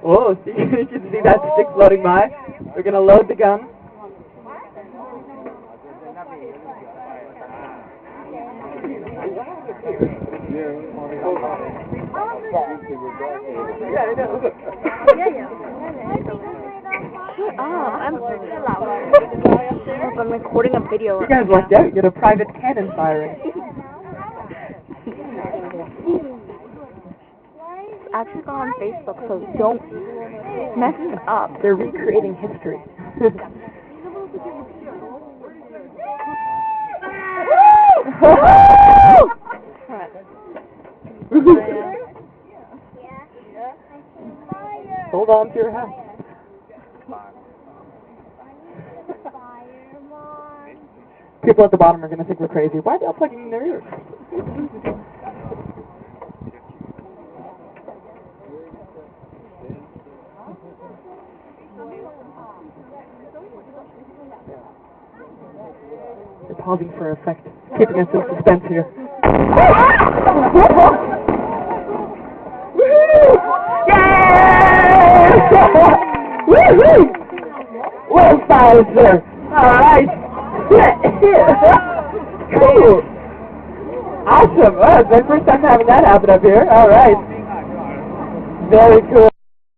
Oh, so you can see that stick floating by. We're going to load the gun. I'm recording a video. You guys lucked out. You get a private cannon firing. It's actually gone on Facebook, so don't mess it up. They're recreating history. Hold on to your hat. People at the bottom are going to think we're crazy. Why are they all plugging in their ears? They're pausing for effect, keeping us in suspense here. Woohoo! Yeah! Woohoo! Well, fine, sir. All right. Cool. Awesome. Well, it's my first time having that happen up here. All right. Very cool.